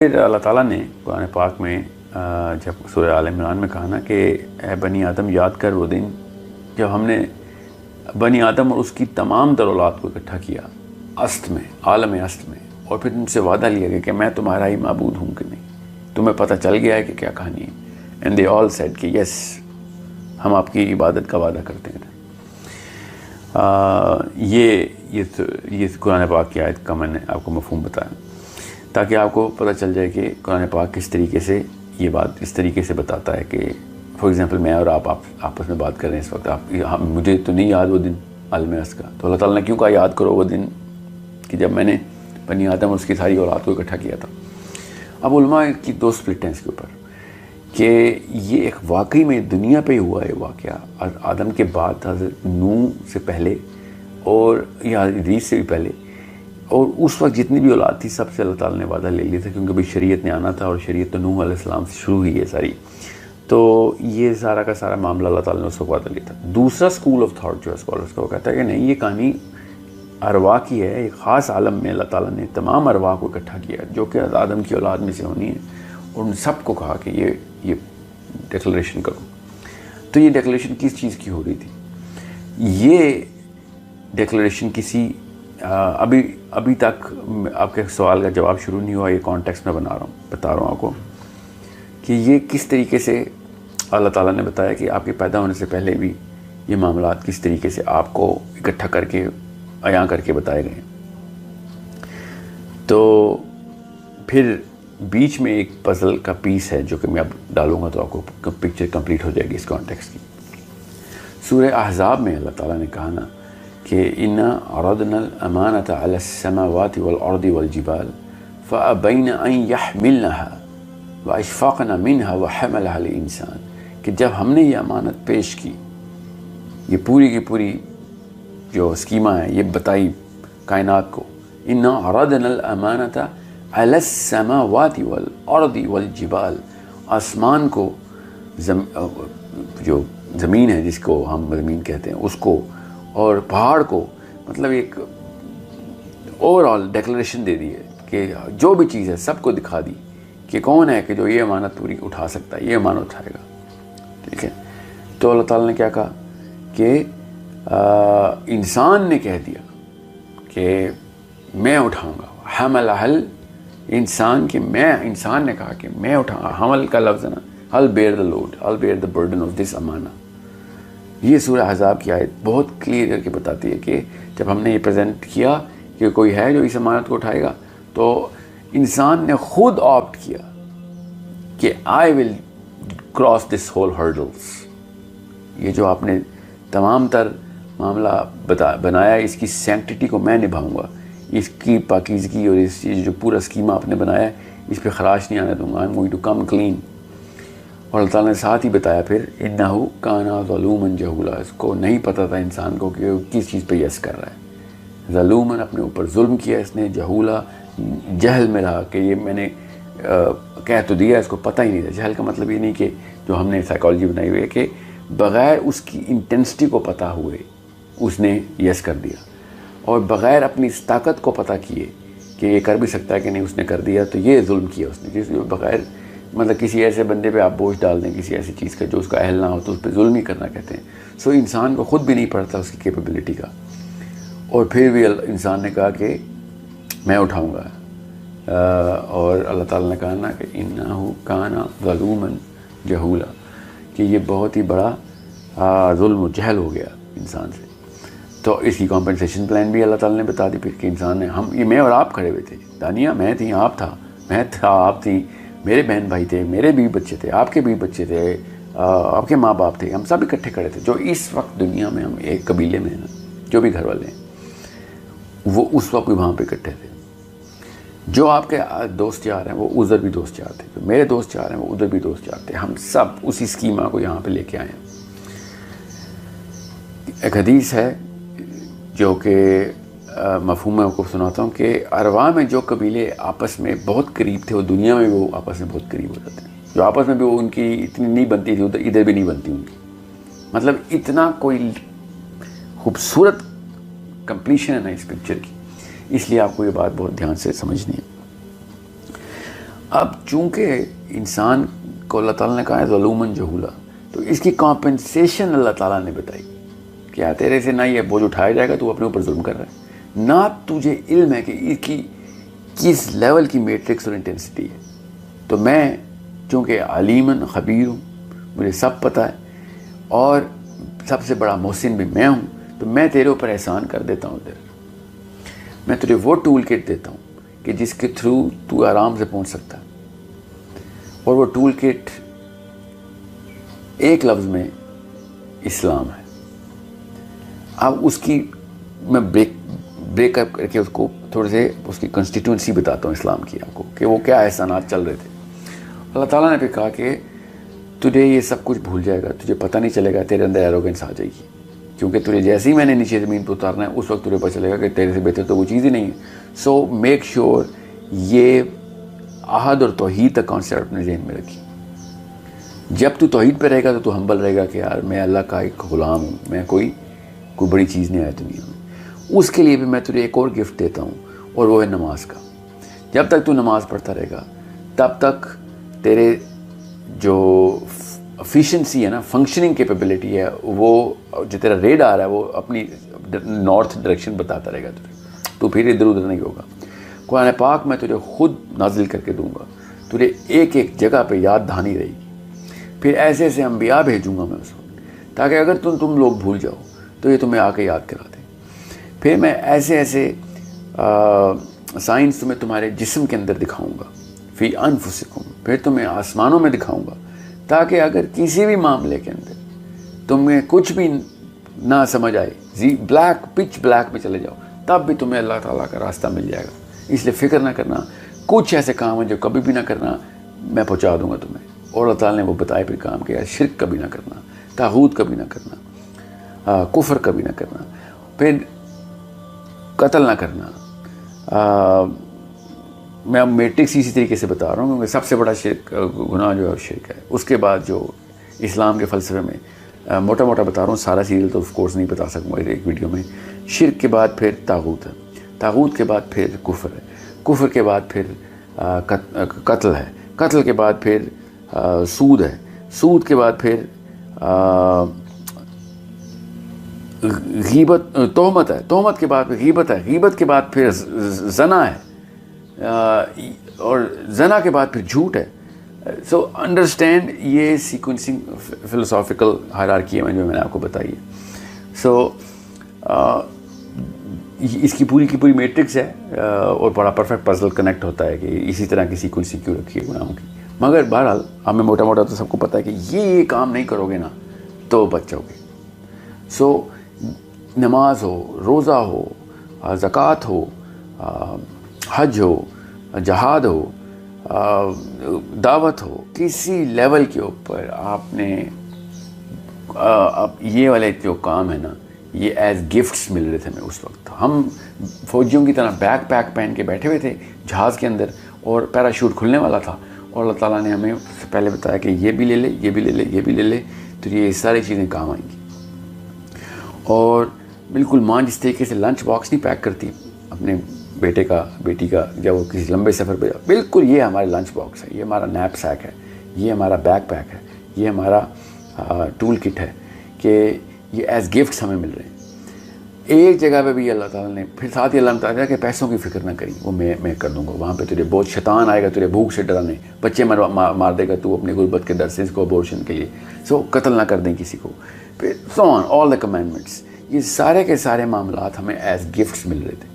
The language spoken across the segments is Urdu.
پھر اللہ تعالیٰ نے قرآن پاک میں جب سورہ آل عمران میں کہا نا کہ اے بنی آدم یاد کر وہ دن جب ہم نے بنی آدم اور اس کی تمام تر اولاد کو اکٹھا کیا است میں، عالم است میں، اور پھر ان سے وعدہ لیا گیا کہ میں تمہارا ہی معبود ہوں کہ نہیں، تمہیں پتہ چل گیا ہے کہ کیا کہانی ہے. اینڈ دے آل سیڈ کہ یس ہم آپ کی عبادت کا وعدہ کرتے ہیں. یہ قرآن پاک کی آیت کا میں نے آپ کو مفہوم بتایا تاکہ آپ کو پتہ چل جائے کہ قرآن پاک کس طریقے سے یہ بات اس طریقے سے بتاتا ہے کہ فار ایگزامپل میں اور آپ آپس میں بات کر رہے ہیں اس وقت، مجھے تو نہیں یاد وہ دن عالم است کا، تو اللہ تعالیٰ نے کیوں کہا یاد کرو وہ دن کہ جب میں نے بنی آدم اور اس کی ساری اولاد کو اکٹھا کیا تھا. اب علماء کی دو سپلٹ ہیں اس کے اوپر کہ یہ ایک واقعی میں دنیا پہ ہی ہوا ہے واقعہ، آدم کے بعد حضرت نوح سے پہلے اور یا ادریس سے بھی پہلے، اور اس وقت جتنی بھی اولاد تھی سب سے اللہ تعالیٰ نے وعدہ لے لیا تھا کیونکہ بھئی شریعت نے آنا تھا اور شریعت تو نوح علیہ السلام سے شروع ہوئی ہے ساری، تو یہ سارا کا سارا معاملہ اللہ تعالیٰ نے اس وقت وعدہ لیا تھا. دوسرا اسکول آف تھاٹ جو ہے اسکالرس کا وہ کہتا ہے کہ نہیں، یہ کہانی ارواح کی ہے. ایک خاص عالم میں اللہ تعالیٰ نے تمام ارواح کو اکٹھا کیا جو کہ آدم کی اولاد میں سے ہونی ہے، اور ان سب کو کہا کہ یہ ڈیکلریشن کرو. تو یہ ڈیکلریشن کس چیز کی ہو رہی تھی؟ یہ ڈیکلریشن کسی ابھی تک آپ کے سوال کا جواب شروع نہیں ہوا، یہ کانٹیکسٹ میں بتا رہا ہوں آپ کو کہ یہ کس طریقے سے اللہ تعالیٰ نے بتایا کہ آپ کے پیدا ہونے سے پہلے بھی یہ معاملات کس طریقے سے آپ کو اکٹھا کر کے عیاں کر کے بتائے گئے. تو پھر بیچ میں ایک پزل کا پیس ہے جو کہ میں اب ڈالوں گا تو آپ کو پکچر کمپلیٹ ہو جائے گی اس کانٹیکسٹ کی. سورہ احزاب میں اللہ تعالیٰ نے کہا نا کہ اِنَّا عَرَضْنَا الْأَمَانَةَ عَلَى السَّمَاوَاتِ وَالْأَرْضِ وَالْجِبَالِ فَأَبَيْنَ أَن يَحْمِلْنَهَا وَأَشْفَقْنَ مِنْهَا وَحَمَلَهَا الْإِنسَانُ کہ جب ہم نے یہ امانت پیش کی، یہ پوری کی پوری جو اسکیما ہے یہ بتائی کائنات کو، اِنَّا عَرَضْنَا الْأَمَانَةَ عَلَى السَّمَاوَاتِ وَالْأَرْضِ وَالْجِبَالِ آسمان کو، جو زمین ہے جس کو ہم زمین کہتے ہیں اس کو، اور پہاڑ کو، مطلب ایک اوور آل ڈیکلریشن دے دی ہے کہ جو بھی چیز ہے سب کو دکھا دی کہ کون ہے کہ جو یہ امانت پوری اٹھا سکتا ہے، یہ امانت اٹھائے گا. ٹھیک ہے، تو اللہ تعالیٰ نے کیا کہا کہ انسان نے کہہ دیا کہ میں اٹھاؤں گا. حملہ انسان انسان نے کہا کہ میں اٹھاؤں گا. حمل کا لفظ ہے نا، I'll bear the load, I'll bear the burden of this امانہ. یہ سورہ احزاب کی آیت بہت کلیئر کر کے بتاتی ہے کہ جب ہم نے یہ پریزنٹ کیا کہ کوئی ہے جو اس امانت کو اٹھائے گا، تو انسان نے خود آپٹ کیا کہ I will cross this whole hurdles. یہ جو آپ نے تمام تر معاملہ بنایا، اس کی سینکٹیٹی کو میں نبھاؤں گا، اس کی پاکیزگی اور اس جو پورا اسکیما آپ نے بنایا ہے اس پہ خراش نہیں آنے دوں گا. I'm going to come clean. اور اللہ تعالیٰ نے ساتھ ہی بتایا پھر انہو کانا ظلومن جہولا، اس کو نہیں پتہ تھا انسان کو کہ وہ کس چیز پہ یس کر رہا ہے. ظلومن اپنے اوپر ظلم کیا اس نے، جہولا جہل میں رہا کہ یہ میں نے کہہ تو دیا، اس کو پتہ ہی نہیں تھا. جہل کا مطلب یہ نہیں کہ جو ہم نے سائیکالوجی بنائی ہوئی ہے کہ بغیر اس کی انٹینسٹی کو پتہ ہوئے اس نے یس کر دیا، اور بغیر اپنی اس طاقت کو پتہ کیے کہ یہ کر بھی سکتا ہے کہ نہیں اس نے کر دیا. تو یہ ظلم کیا اس نے، جس بغیر مطلب کسی ایسے بندے پہ آپ بوجھ ڈال دیں کسی ایسی چیز کا جو اس کا اہل نہ ہو تو اس پہ ظلم ہی کرنا کہتے ہیں. سو انسان کو خود بھی نہیں پڑتا اس کی کیپیبلٹی کا، اور پھر بھی انسان نے کہا کہ میں اٹھاؤں گا. اور اللہ تعالیٰ نے کہا نا کہ انہو کانا ظلومن جہولا، کہ یہ بہت ہی بڑا ظلم و جہل ہو گیا انسان سے. تو اس کی کمپنسیشن پلان بھی اللہ تعالیٰ نے بتا دی پھر کہ انسان نے، یہ میں اور آپ کھڑے ہوئے تھے، دانیہ میں تھی، آپ تھا، میں تھا، آپ تھی، میرے بہن بھائی تھے، میرے بھی بچے تھے، آپ کے بھی بچے تھے، آپ کے ماں باپ تھے، ہم سب اکٹھے کھڑے تھے. جو اس وقت دنیا میں ہم ایک قبیلے میں ہیں نا، جو بھی گھر والے ہیں وہ اس وقت بھی وہاں پہ اکٹھے تھے. جو آپ کے دوست یار ہیں وہ ادھر بھی دوست یار تھے، جو میرے دوست یار ہیں وہ ادھر بھی دوست یار تھے. ہم سب اسی اسکیما کو یہاں پہ لے کے آئے ہیں. ایک حدیث ہے جو کہ مفہوم میں آپ کو سناتا ہوں کہ ارواح میں جو قبیلے آپس میں بہت قریب تھے وہ دنیا میں وہ آپس میں بہت قریب ہو جاتے ہیں. جو آپس میں بھی وہ ان کی اتنی نہیں بنتی تھی ادھر بھی نہیں بنتی ان کی. مطلب اتنا کوئی خوبصورت کمپلیشن ہے نا اس پکچر کی، اس لیے آپ کو یہ بات بہت دھیان سے سمجھنی ہے. اب چونکہ انسان کو اللہ تعالیٰ نے کہا ہے ظلوماً جہولا، تو اس کی کمپنسیشن اللہ تعالیٰ نے بتائی. کیا تیرے سے نہ یہ بوجھ اٹھایا جائے گا، تو اپنے اوپر ظلم کر رہا ہے، نہ تجھے علم ہے کہ اس کی کس لیول کی میٹرکس اور انٹینسٹی ہے. تو میں چونکہ علیماً خبیر ہوں، مجھے سب پتہ ہے، اور سب سے بڑا محسن بھی میں ہوں، تو میں تیرے اوپر احسان کر دیتا ہوں. میں تجھے وہ ٹول کٹ دیتا ہوں کہ جس کے تھرو تو آرام سے پہنچ سکتا ہے. اور وہ ٹول کٹ ایک لفظ میں اسلام ہے. اب اس کی میں بریک اپ کر کے اس کو تھوڑے سے اس کی کنسٹیٹوئنسی بتاتا ہوں اسلام کی آپ کو، کہ وہ کیا احسانات چل رہے تھے. اللہ تعالیٰ نے پھر کہا کہ تجھے یہ سب کچھ بھول جائے گا، تجھے پتہ نہیں چلے گا، تیرے اندر ایروگنس آ جائے گی، کیونکہ تجھے جیسے ہی میں نے نیچے زمین پہ اتارنا ہے اس وقت تجھے پتہ چلے گا کہ تیرے سے بہتر تو وہ چیز ہی نہیں ہے. سو میک شیور یہ احد اور توحید کا کانسیپٹ اپنے ذہن میں رکھی. جب تو توحید پہ رہے گا تو تو ہمبل رہے گا کہ یار میں اللہ کا ایک غلام ہوں، میں کوئی بڑی چیز نہیں آئی دنیا میں. اس کے لیے بھی میں تجھے ایک اور گفٹ دیتا ہوں، اور وہ ہے نماز کا. جب تک تو نماز پڑھتا رہے گا تب تک تیرے جو افیشنسی ہے نا، فنکشننگ کیپیبلٹی ہے، وہ جو تیرا ریڈار ہے وہ اپنی نارتھ ڈائریکشن بتاتا رہے گا تجھے، تو پھر ادھر ادھر نہیں ہوگا. قرآن پاک میں تجھے خود نازل کر کے دوں گا، تجھے ایک ایک جگہ پہ یاد دہانی رہے گی. پھر ایسے ایسے انبیاء بھیجوں گا میں اس وقت، تاکہ اگر تم لوگ بھول جاؤ تو یہ تمہیں آ کے یاد کرا دیں. پھر میں ایسے ایسے سائنس تمہیں تمہارے جسم کے اندر دکھاؤں گا، فی انفسکم، پھر تمہیں آسمانوں میں دکھاؤں گا، تاکہ اگر کسی بھی معاملے کے اندر تمہیں کچھ بھی نہ سمجھ آئے، بلیک پچ بلیک میں چلے جاؤ، تب بھی تمہیں اللہ تعالیٰ کا راستہ مل جائے گا. اس لیے فکر نہ کرنا، کچھ ایسے کام ہیں جو کبھی بھی نہ کرنا، میں پہنچا دوں گا تمہیں. اور اللہ تعالیٰ نے وہ بتائے پھر کام کیا، شرک کبھی نہ کرنا، طاغوت کبھی نہ کرنا، کفر کبھی نہ کرنا، پھر قتل نہ کرنا. میں میٹرکس اسی طریقے سے بتا رہا ہوں، کیونکہ سب سے بڑا شرک گناہ جو ہے شرک ہے. اس کے بعد جو اسلام کے فلسفے میں موٹا موٹا بتا رہا ہوں، سارا سیریل تو آف کورس نہیں بتا سکوں گا ایک ویڈیو میں. شرک کے بعد پھر طاغوت ہے، طاغوت کے بعد پھر کفر ہے، کفر کے بعد پھر قتل ہے، قتل کے بعد پھر سود ہے، سود کے بعد پھر غیبت، تہمت ہے، تہمت کے بعد پھر غیبت ہے، غیبت کے بعد پھر زنا ہے، اور زنا کے بعد پھر جھوٹ ہے. سو انڈرسٹینڈ یہ سیکوینسنگ فلسافیکل ہائرارکی ہے جو میں نے آپ کو بتائی ہے. سو اس کی پوری کی پوری میٹرکس ہے، اور بڑا پرفیکٹ پزل کنیکٹ ہوتا ہے کہ اسی طرح کی سیکوینسنگ کیوں رکھی ہے گناہوں کی. مگر بہرحال ہمیں موٹا موٹا تو سب کو پتہ ہے کہ یہ کام نہیں کرو گے نا تو بچ جاؤ گے. سو نماز ہو، روزہ ہو، زکوٰۃ ہو، حج ہو، جہاد ہو، دعوت ہو، کسی لیول کے اوپر آپ نے یہ والے جو کام ہے نا، یہ ایز گفٹس مل رہے تھے. میں اس وقت ہم فوجیوں کی طرح بیک پیک پہن کے بیٹھے ہوئے تھے جہاز کے اندر، اور پیراشوٹ کھلنے والا تھا، اور اللہ تعالیٰ نے ہمیں پہلے بتایا کہ یہ بھی لے لے، یہ بھی لے لے، یہ بھی لے لے، تو یہ ساری چیزیں کام آئیں گی. اور بالکل ماں جس طریقے سے لنچ باکس نہیں پیک کرتی اپنے بیٹے کا، بیٹی کا، جب وہ کسی لمبے سفر پہ جائے، بالکل یہ ہمارا لنچ باکس ہے، یہ ہمارا نیپ سیک ہے، یہ ہمارا بیک پیک ہے، یہ ہمارا ٹول کٹ ہے، کہ یہ ایز گفٹس ہمیں مل رہے ہیں. ایک جگہ پہ بھی اللہ تعالیٰ نے پھر ساتھ ہی اللہ تعالیٰ کہ پیسوں کی فکر نہ کری، وہ میں کر دوں گا. وہاں پہ تجھے بہت شیطان آئے گا تجھے بھوک سے ڈرانے، بچے مار دے گا تو اپنی غربت کے در سے اس کو ابورشن کے لیے. سو قتل نہ کر دیں کسی کو، پھر سو آن آل دا کمینڈمنٹس. یہ سارے کے سارے معاملات ہمیں ایز گفٹس مل رہے تھے.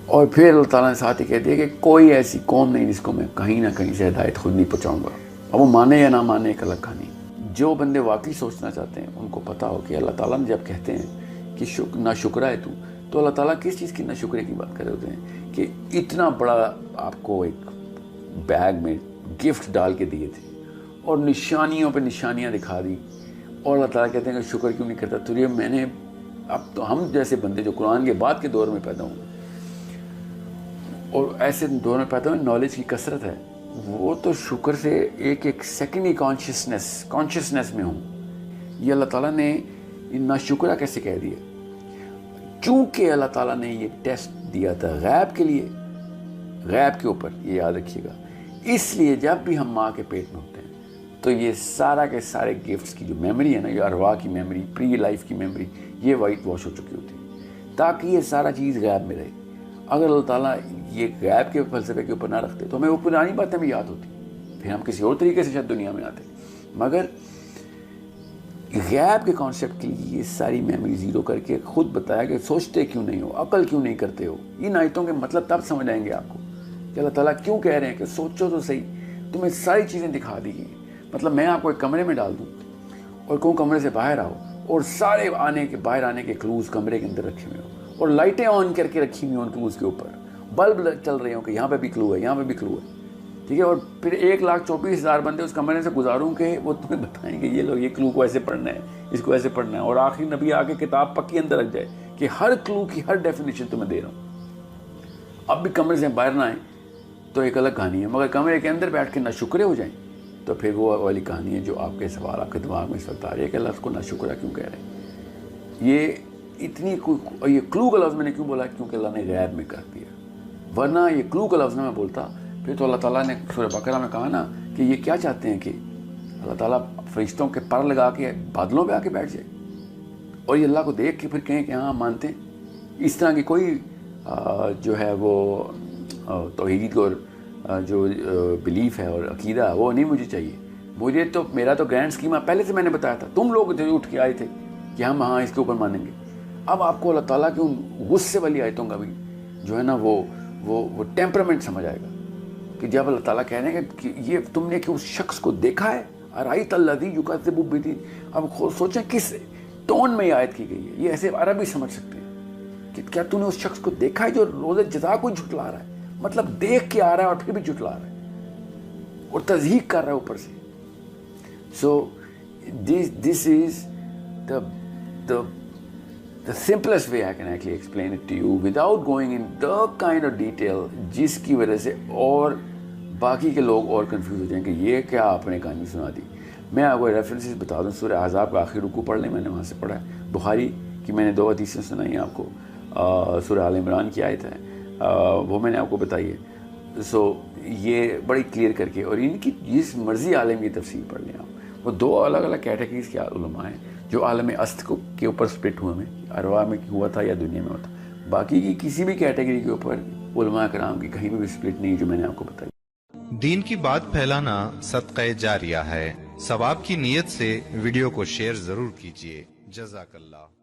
اور پھر اللہ تعالیٰ نے ساتھ ہی کہہ دیا کہ کوئی ایسی قوم نہیں جس کو میں کہیں نہ کہیں سے ہدایت خود نہیں پہنچاؤں گا. اب وہ مانے یا نہ مانے ایک الگ کہانی. جو بندے واقعی سوچنا چاہتے ہیں ان کو پتہ ہو کہ اللہ تعالیٰ نے جب کہتے ہیں کہ نا شکرہ ہے تو اللہ تعالیٰ کس چیز کی نا شکرے کی بات کر رہے ہوتے ہیں کہ اتنا بڑا آپ کو ایک بیگ میں گفٹ ڈال کے دیے تھے اور نشانیوں پہ نشانیاں دکھا دی، اور اللہ تعالیٰ کہتے ہیں کہ شکر کیوں نہیں کرتا. تو یہ میں نے اب تو ہم جیسے بندے جو قرآن کے بعد کے دور میں پیدا ہوں اور ایسے دور میں پیدا ہوں، نالج کی کثرت ہے، وہ تو شکر سے ایک ایک سیکنڈ ہی کانشیسنس میں ہوں. یہ اللہ تعالیٰ نے نا شکرہ کیسے کہہ دیا؟ چونکہ اللہ تعالیٰ نے یہ ٹیسٹ دیا تھا غیب کے لیے، غیب کے اوپر. یہ یاد رکھیے گا اس لیے جب بھی ہم ماں کے پیٹ میں ہوتے ہیں تو یہ سارا کے سارے گفٹس کی جو میموری ہے نا، یہ ارواح کی میموری، پری لائف کی میموری، یہ وائٹ واش ہو چکی ہوتی ہے، تاکہ یہ سارا چیز غیب میں رہے۔ اگر اللہ تعالیٰ یہ غیب کے فلسفے کے اوپر نہ رکھتے تو ہمیں وہ پرانی باتیں بھی یاد ہوتی، پھر ہم کسی اور طریقے سے شاید دنیا میں آتے۔ مگر غیب کے کانسیپٹ کے لیے یہ ساری میموری زیرو کر کے خود بتایا کہ سوچتے کیوں نہیں ہو، عقل کیوں نہیں کرتے ہو۔ ان آیتوں کے مطلب تب سمجھ آئیں گے آپ کو کہ اللہ تعالیٰ کیوں کہہ رہے ہیں کہ سوچو تو صحیح، تمہیں ساری چیزیں دکھا دی گئی۔ مطلب میں آپ کو ایک کمرے میں ڈال دوں اور کہوں کمرے سے باہر آؤ، اور سارے باہر آنے کے کلوز کمرے کے اندر رکھے ہوئے ہوں، اور لائٹیں آن کر کے رکھی ہوئی ہیں ان کلوز کے اوپر، بلب چل رہے ہوں کہ یہاں پہ بھی کلو ہے، یہاں پہ بھی کلو ہے، ٹھیک ہے، اور پھر 1,24,000 بندے اس کمرے سے گزاروں کہ وہ تمہیں بتائیں کہ یہ لوگ یہ کلو کو ایسے پڑھنا ہے، اس کو ایسے پڑھنا ہے، اور آخری نبی آ کے کتاب پکی اندر رکھ جائے کہ ہر کلو کی ہر ڈیفینیشن تمہیں دے رہا ہوں۔ اب بھی کمرے سے باہر نہ آئیں تو ایک الگ کہانی ہے، مگر کمرے کے اندر بیٹھ کے ناشکرے ہو جائیں تو پھر وہ والی کہانی ہے جو آپ کے سوال آپ کے دماغ میں اس وقت آ رہی ہے کہ اللہ اس کو ناشکرہ کیوں کہہ رہے ہیں۔ یہ کلو کا لفظ میں نے کیوں بولا؟ کیونکہ اللہ نے غیب میں کر دیا، ورنہ یہ کلو کا لفظ نہ میں بولتا پھر تو اللہ تعالیٰ نے سورہ بقرہ میں کہا نا کہ یہ کیا چاہتے ہیں کہ اللہ تعالیٰ فرشتوں کے پر لگا کے بادلوں پہ آ کے بیٹھ جائے اور یہ اللہ کو دیکھ کے پھر کہیں کہ ہاں مانتے ہیں۔ اس طرح کی کوئی جو ہے وہ توحید اور جو بلیف ہے اور عقیدہ وہ نہیں مجھے چاہیے۔ مجھے تو میرا تو گرینڈ اسکیما پہلے سے میں نے بتایا تھا، تم لوگ جو اٹھ کے آئے تھے کہ ہم ہاں اس کے اوپر مانیں گے۔ اب آپ کو اللہ تعالیٰ کی ان غصے والی آیتوں کا بھی جو ہے نا وہ ٹیمپرمنٹ سمجھ آئے گا کہ جب اللہ تعالیٰ کہہ رہے ہیں کہ یہ تم نے کہ اس شخص کو دیکھا ہے، ارائیت الذی یکذب بالدین۔ اب خود سوچیں کس ٹون میں یہ آیت کی گئی ہے، یہ ایسے عربی سمجھ سکتے ہیں کہ کیا تم نے اس شخص کو دیکھا ہے جو روز جزا کو جھٹلا رہا ہے، مطلب دیکھ کے آ رہا ہے اور پھر بھی جھٹلا رہا ہے اور تضحیق کر رہا ہے اوپر سے۔ سو this is the simplest way I can actually explain it to you without going in the kind of detail جس کی وجہ سے اور باقی کے لوگ اور کنفیوز ہو جائیں کہ یہ کیا آپ نے کہانی سنا دی۔ میں آپ کو ریفرنسز بتا دوں، سورہ احزاب کا آخری رکوع پڑھ لیں، میں نے وہاں سے پڑھا ہے، بخاری کی میں نے 2 حدیثیں سنائی ہیں آپ کو، سورہ آل عمران کی آیت ہے وہ میں نے آپ کو بتائی ہے۔ سو یہ بڑی کلیئر کر کے، اور ان کی جس مرضی عالم کی تفسیر پڑھ لیں آپ، وہ 2 الگ الگ کیٹیگریز کے علماء ہیں جو عالم است کے اوپر سپلٹ ہوئے ہیں، ارواح میں ہوا تھا یا دنیا میں ہوا تھا۔ باقی کی کسی بھی کیٹیگری کے اوپر علماء کرام کی کہیں بھی سپلٹ نہیں جو میں نے آپ کو بتائی۔ دین کی بات پھیلانا صدقہ جاریہ ہے، ثواب کی نیت سے ویڈیو کو شیئر ضرور کیجیے۔ جزاک اللہ۔